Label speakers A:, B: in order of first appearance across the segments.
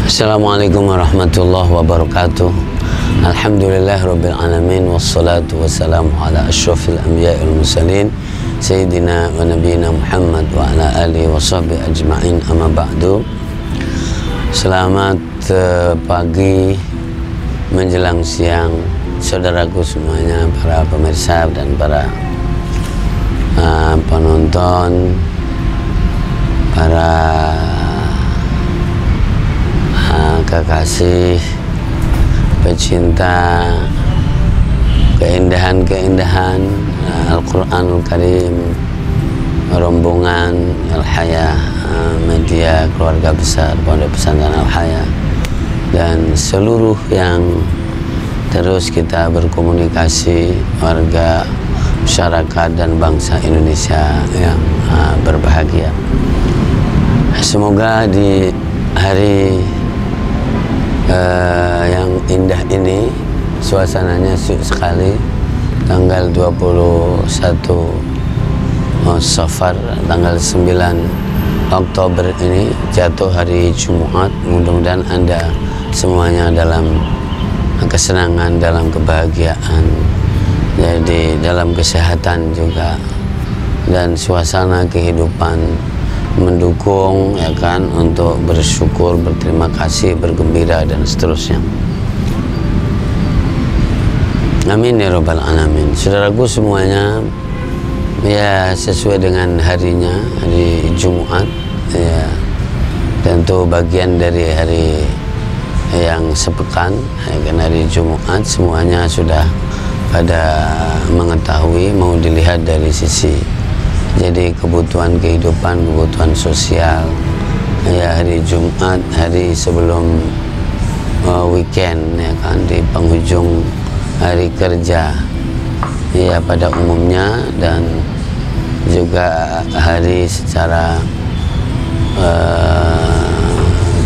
A: Assalamualaikum warahmatullahi wabarakatuh. Alhamdulillahirabbil alamin wassalatu wassalamu ala asyrafil anbiya'i wal mursalin sayyidina wa nabiyina Muhammad wa ala alihi wa sahbihi ajma'in, amma ba'du. Selamat pagi menjelang siang saudaraku semuanya, para pemirsa dan para penonton, para kekasih, pecinta keindahan-keindahan Al-Quranul Karim, rombongan Al-Haya Media, keluarga besar Pondok Pesantren Al-Haya, dan seluruh yang terus kita berkomunikasi, warga, masyarakat dan bangsa Indonesia yang berbahagia. Semoga di hari yang indah ini, suasananya syuk sekali, tanggal 21 Safar, tanggal 9 Oktober ini jatuh hari Jumat. Mudah-mudahan Anda semuanya dalam kesenangan, dalam kebahagiaan, jadi dalam kesehatan juga, dan suasana kehidupan mendukung, ya kan, untuk bersyukur, berterima kasih, bergembira dan seterusnya. Amin ya rabbal alamin. Saudaraku semuanya, ya sesuai dengan harinya, hari Jumat, ya tentu bagian dari hari yang sepekan, ya kan, hari Jumat semuanya sudah pada mengetahui, mau dilihat dari sisi jadi kebutuhan kehidupan, kebutuhan sosial, ya hari Jumat, hari sebelum weekend, ya kan, di penghujung hari kerja ya pada umumnya, dan juga hari secara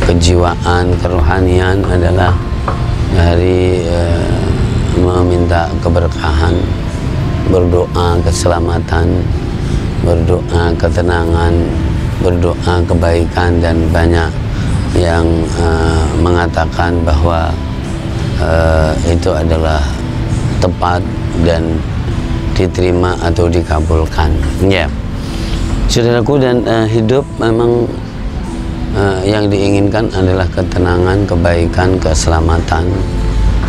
A: kejiwaan, kerohanian adalah hari meminta keberkahan, berdoa keselamatan, berdoa ketenangan, berdoa kebaikan, dan banyak yang mengatakan bahwa itu adalah tepat dan diterima atau dikabulkan. Ya, saudaraku, dan hidup memang yang diinginkan adalah ketenangan, kebaikan, keselamatan,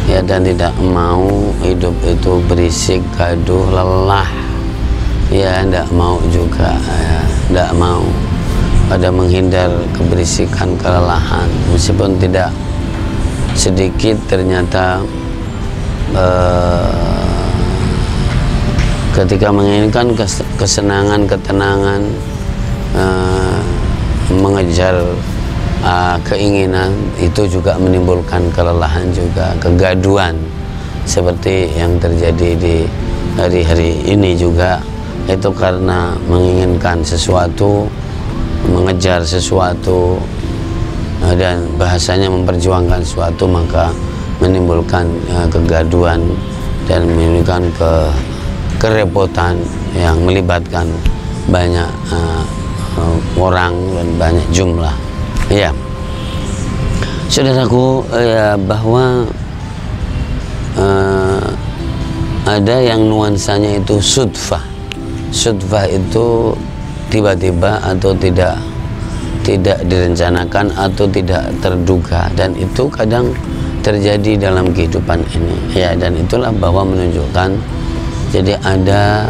A: ya, dan tidak mau hidup itu berisik, gaduh, lelah, ya tidak mau juga, ya, tidak mau pada menghindar keberisikan, kelelahan, meskipun tidak sedikit ternyata ketika menginginkan kesenangan, ketenangan, mengejar keinginan, itu juga menimbulkan kelelahan juga, kegaduhan, seperti yang terjadi di hari-hari ini juga. Itu karena menginginkan sesuatu, mengejar sesuatu, dan bahasanya memperjuangkan sesuatu, maka menimbulkan kegaduhan dan menimbulkan kerepotan yang melibatkan banyak orang dan banyak jumlah. Ya, saudaraku, ya, bahwa ada yang nuansanya itu sudfah. Sudfah itu tiba-tiba atau tidak direncanakan atau tidak terduga, dan itu kadang terjadi dalam kehidupan ini, ya, dan itulah bahwa menunjukkan jadi ada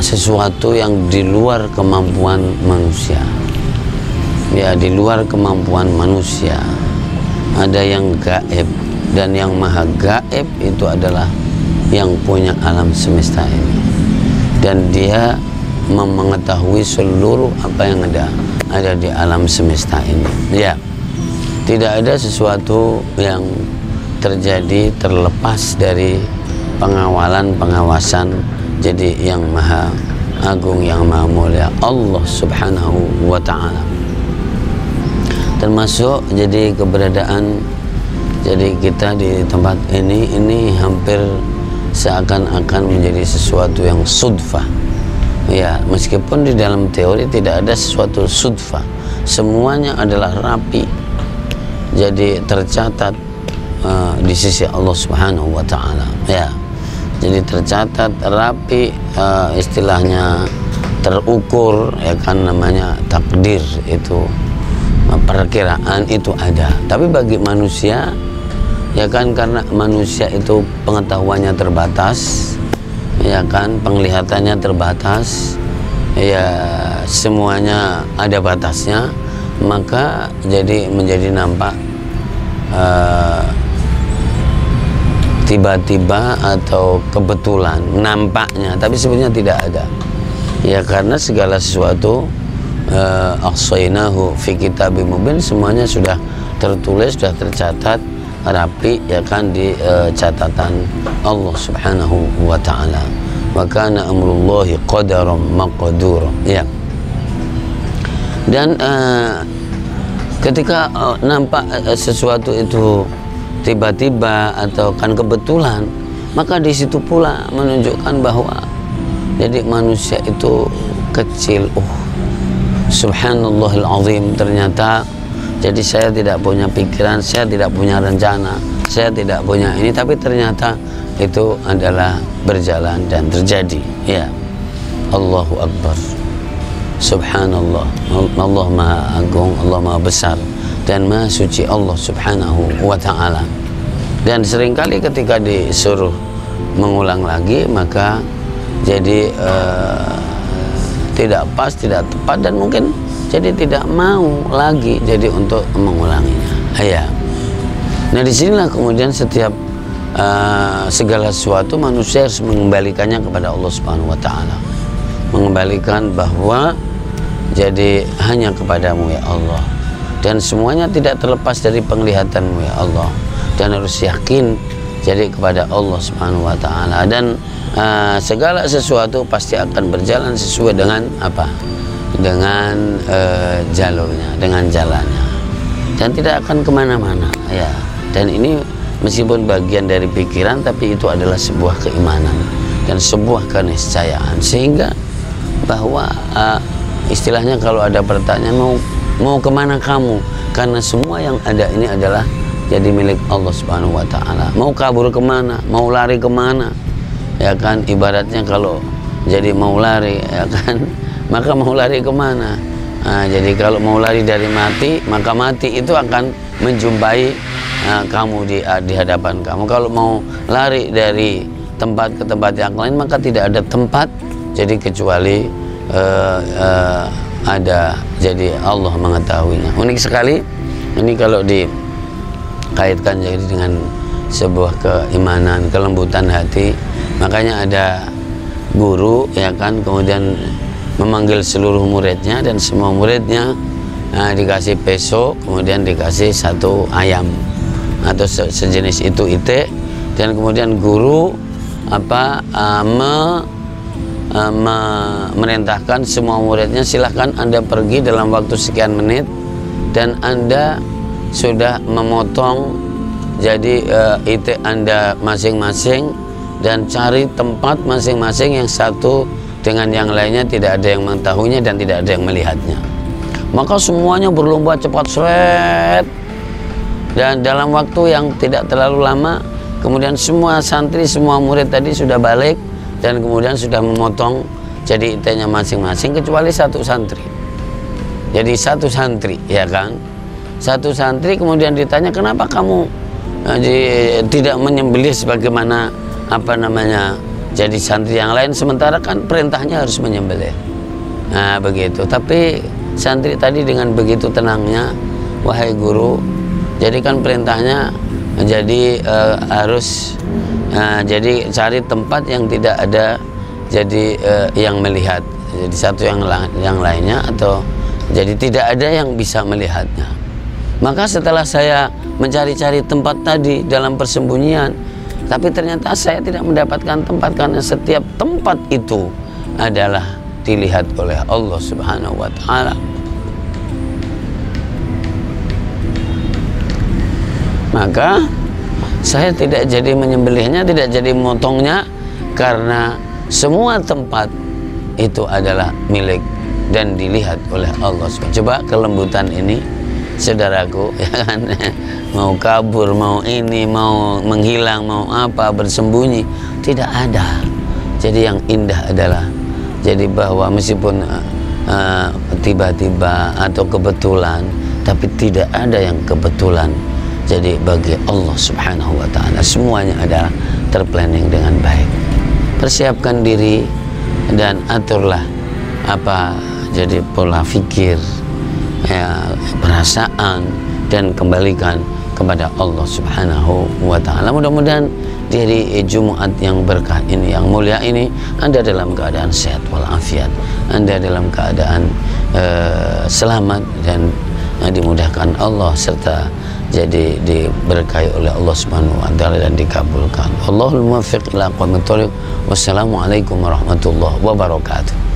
A: sesuatu yang di luar kemampuan manusia, ya, di luar kemampuan manusia. Ada yang gaib, dan yang maha gaib itu adalah yang punya alam semesta ini, dan dia mengetahui seluruh apa yang ada di alam semesta ini. Ya, tidak ada sesuatu yang terjadi terlepas dari pengawalan, pengawasan jadi yang maha agung, yang maha mulia, Allah subhanahu wa ta'ala. Termasuk jadi keberadaan jadi kita di tempat ini hampir seakan-akan menjadi sesuatu yang sudfah. Ya, meskipun di dalam teori tidak ada sesuatu sudfah, semuanya adalah rapi, jadi tercatat di sisi Allah Subhanahu wa Ta'ala. Ya, jadi tercatat rapi, istilahnya terukur, ya kan, namanya takdir, itu perkiraan itu ada. Tapi bagi manusia, ya kan, karena manusia itu pengetahuannya terbatas, ya kan, penglihatannya terbatas, ya semuanya ada batasnya, maka jadi menjadi nampak tiba-tiba atau kebetulan nampaknya, tapi sebenarnya tidak ada. Ya, karena segala sesuatu ahsainahu fi kitabim mubin, semuanya sudah tertulis, sudah tercatat rapi, ya kan, di catatan Allah Subhanahu wa Ta'ala. Wa kana amrullahi qadaran maqdura. Ya. Dan ketika nampak sesuatu itu tiba-tiba atau kan kebetulan, maka di situ pula menunjukkan bahwa jadi manusia itu kecil. Subhanallahil azim, ternyata jadi saya tidak punya pikiran, saya tidak punya rencana, saya tidak punya ini, tapi ternyata itu adalah berjalan dan terjadi. Ya, Allahu Akbar, Subhanallah, Allah Maha Agung, Allah Maha Besar dan Maha Suci Allah Subhanahu wa Ta'ala. Dan seringkali ketika disuruh mengulang lagi, maka jadi tidak pas, tidak tepat, dan mungkin jadi tidak mau lagi jadi untuk mengulanginya. Ya. Nah, disinilah kemudian setiap segala sesuatu manusia harus mengembalikannya kepada Allah Subhanahu wa Ta'ala, mengembalikan bahwa jadi hanya kepadamu ya Allah, dan semuanya tidak terlepas dari penglihatanmu ya Allah, dan harus yakin jadi kepada Allah Subhanahu wa Ta'ala. Dan segala sesuatu pasti akan berjalan sesuai dengan apa? Dengan jalurnya, dengan jalannya, dan tidak akan kemana-mana. Ya. Dan ini meskipun bagian dari pikiran, tapi itu adalah sebuah keimanan dan sebuah keniscayaan, sehingga bahwa istilahnya kalau ada pertanyaan, mau kemana kamu, karena semua yang ada ini adalah jadi milik Allah Subhanahu wa Ta'ala. Mau kabur kemana, mau lari kemana, ya kan, ibaratnya kalau jadi mau lari, ya kan, maka mau lari kemana. Nah, jadi kalau mau lari dari mati, maka mati itu akan menjumpai kamu di hadapan kamu. Kalau mau lari dari tempat ke tempat yang lain, maka tidak ada tempat jadi kecuali ada, jadi Allah mengetahuinya. Unik sekali ini kalau dikaitkan jadi dengan sebuah keimanan, kelembutan hati. Makanya ada guru, ya kan, kemudian memanggil seluruh muridnya, dan semua muridnya dikasih peso, kemudian dikasih satu ayam atau sejenis itu ite, dan kemudian guru merintahkan semua muridnya, silahkan Anda pergi dalam waktu sekian menit, dan Anda sudah memotong jadi ite Anda masing-masing, dan cari tempat masing-masing, yang satu dengan yang lainnya tidak ada yang mengetahuinya dan tidak ada yang melihatnya. Maka semuanya berlomba cepat, seret, dan dalam waktu yang tidak terlalu lama, kemudian semua santri, semua murid tadi sudah balik, dan kemudian sudah memotong jadi itenya masing-masing, kecuali satu santri. Jadi satu santri, ya kan, satu santri kemudian ditanya, kenapa kamu tidak menyembelih sebagaimana jadi santri yang lain, sementara kan perintahnya harus menyembelih. Nah, begitu. Tapi santri tadi dengan begitu tenangnya, wahai guru, jadi kan perintahnya jadi harus jadi cari tempat yang tidak ada jadi yang melihat, jadi satu yang lainnya, atau jadi tidak ada yang bisa melihatnya. Maka setelah saya mencari-cari tempat tadi dalam persembunyian, tapi ternyata saya tidak mendapatkan tempat, karena setiap tempat itu adalah dilihat oleh Allah Subhanahu wa Ta'ala. Maka Saya tidak jadi menyembelihnya, tidak jadi memotongnya, karena semua tempat itu adalah milik dan dilihat oleh Allah. Coba kelembutan ini, saudaraku, ya kan? Mau kabur, mau ini, mau menghilang, mau apa, bersembunyi, tidak ada. Jadi yang indah adalah, jadi bahwa meskipun tiba-tiba atau kebetulan, tapi tidak ada yang kebetulan. Jadi bagi Allah Subhanahu wa ta'ala semuanya adalah terplanning dengan baik. Persiapkan diri dan aturlah apa jadi pola fikir, ya, perasaan, dan kembalikan kepada Allah Subhanahu wa ta'ala. Mudah-mudahan dari Jumat yang berkah ini, yang mulia ini, Anda dalam keadaan sehat walafiat, Anda dalam keadaan selamat dan dimudahkan Allah, serta jadi diberkahi oleh Allah Subhanahu wa ta'ala dan dikabulkan. Allahul muwaffiq ila aqwamit thoriq. Wassalamualaikum warahmatullahi wabarakatuh.